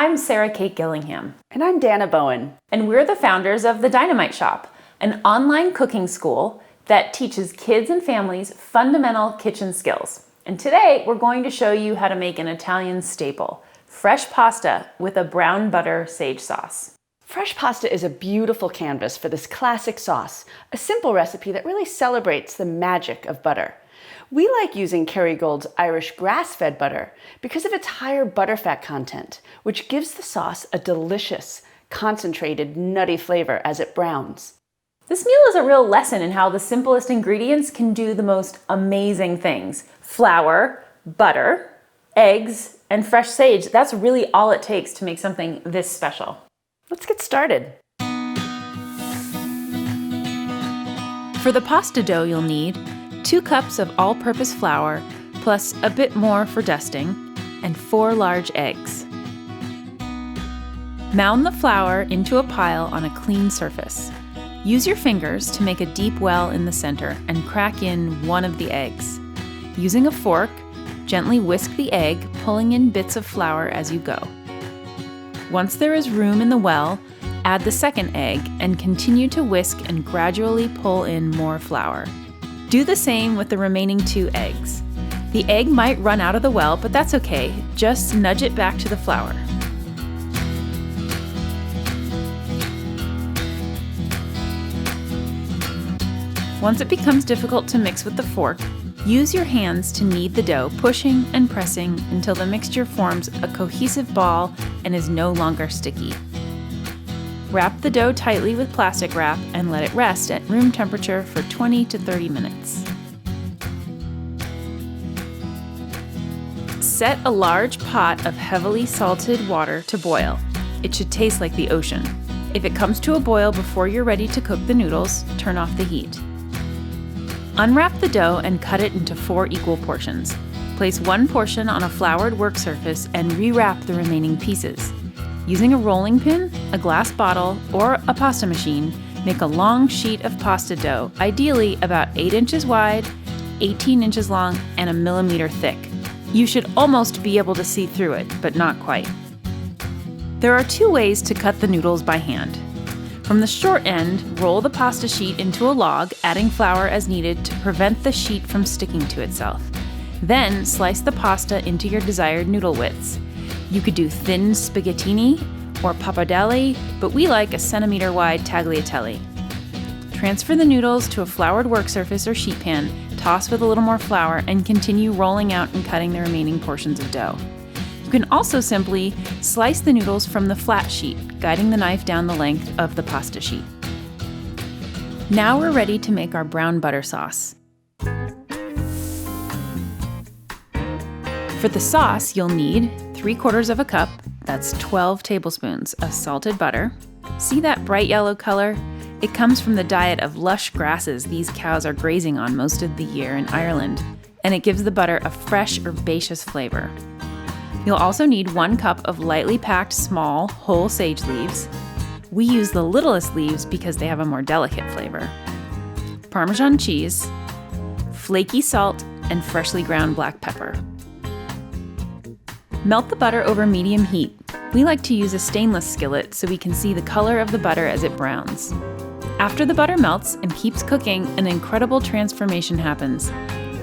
I'm Sara Kate Gillingham. And I'm Dana Bowen. And we're the founders of the Dynamite Shop, an online cooking school that teaches kids and families fundamental kitchen skills. And today we're going to show you how to make an Italian staple, fresh pasta with a brown butter sage sauce. Fresh pasta is a beautiful canvas for this classic sauce, a simple recipe that really celebrates the magic of butter. We like using Kerrygold's Irish grass-fed butter because of its higher butterfat content, which gives the sauce a delicious, concentrated, nutty flavor as it browns. This meal is a real lesson in how the simplest ingredients can do the most amazing things. Flour, butter, eggs, and fresh sage. That's really all it takes to make something this special. Let's get started. For the pasta dough, you'll need 2 cups of all-purpose flour, plus a bit more for dusting, and 4 large eggs. Mound the flour into a pile on a clean surface. Use your fingers to make a deep well in the center and crack in one of the eggs. Using a fork, gently whisk the egg, pulling in bits of flour as you go. Once there is room in the well, add the second egg and continue to whisk and gradually pull in more flour. Do the same with the remaining 2 eggs. The egg might run out of the well, but that's okay. Just nudge it back to the flour. Once it becomes difficult to mix with the fork, use your hands to knead the dough, pushing and pressing until the mixture forms a cohesive ball and is no longer sticky. Wrap the dough tightly with plastic wrap and let it rest at room temperature for 20 to 30 minutes. Set a large pot of heavily salted water to boil. It should taste like the ocean. If it comes to a boil before you're ready to cook the noodles, turn off the heat. Unwrap the dough and cut it into 4 equal portions. Place 1 portion on a floured work surface and rewrap the remaining pieces. Using a rolling pin, a glass bottle, or a pasta machine, make a long sheet of pasta dough, ideally about 8 inches wide, 18 inches long, and 1 millimeter thick. You should almost be able to see through it, but not quite. There are 2 ways to cut the noodles by hand. From the short end, roll the pasta sheet into a log, adding flour as needed to prevent the sheet from sticking to itself. Then slice the pasta into your desired noodle widths. You could do thin spaghettini or pappardelle, but we like a centimeter wide tagliatelle. Transfer the noodles to a floured work surface or sheet pan, toss with a little more flour, and continue rolling out and cutting the remaining portions of dough. You can also simply slice the noodles from the flat sheet, guiding the knife down the length of the pasta sheet. Now we're ready to make our brown butter sauce. For the sauce, you'll need 3/4 cup, that's 12 tablespoons, of salted butter. See that bright yellow color? It comes from the diet of lush grasses these cows are grazing on most of the year in Ireland, and it gives the butter a fresh, herbaceous flavor. You'll also need 1 cup of lightly packed small, whole sage leaves. We use the littlest leaves because they have a more delicate flavor. Parmesan cheese, flaky salt, and freshly ground black pepper. Melt the butter over medium heat. We like to use a stainless skillet so we can see the color of the butter as it browns. After the butter melts and keeps cooking, an incredible transformation happens.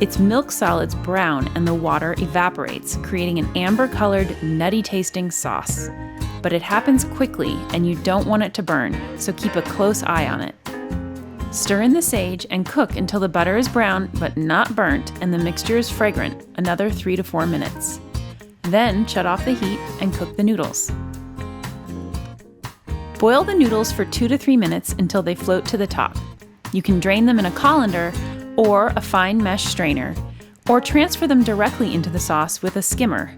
Its milk solids brown and the water evaporates, creating an amber-colored, nutty-tasting sauce. But it happens quickly and you don't want it to burn, so keep a close eye on it. Stir in the sage and cook until the butter is brown but not burnt and the mixture is fragrant, another 3 to 4 minutes. Then shut off the heat and cook the noodles. Boil the noodles for 2 to 3 minutes until they float to the top. You can drain them in a colander or a fine mesh strainer, or transfer them directly into the sauce with a skimmer.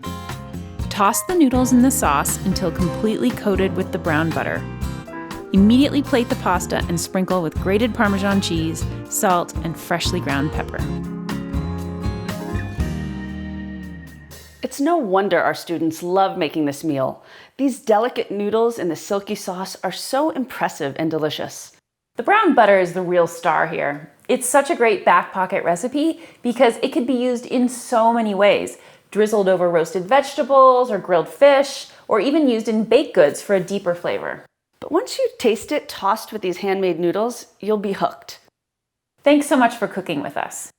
Toss the noodles in the sauce until completely coated with the brown butter. Immediately plate the pasta and sprinkle with grated Parmesan cheese, salt, and freshly ground pepper. It's no wonder our students love making this meal. These delicate noodles in the silky sauce are so impressive and delicious. The brown butter is the real star here. It's such a great back pocket recipe because it could be used in so many ways. Drizzled over roasted vegetables or grilled fish, or even used in baked goods for a deeper flavor. But once you taste it tossed with these handmade noodles, you'll be hooked. Thanks so much for cooking with us.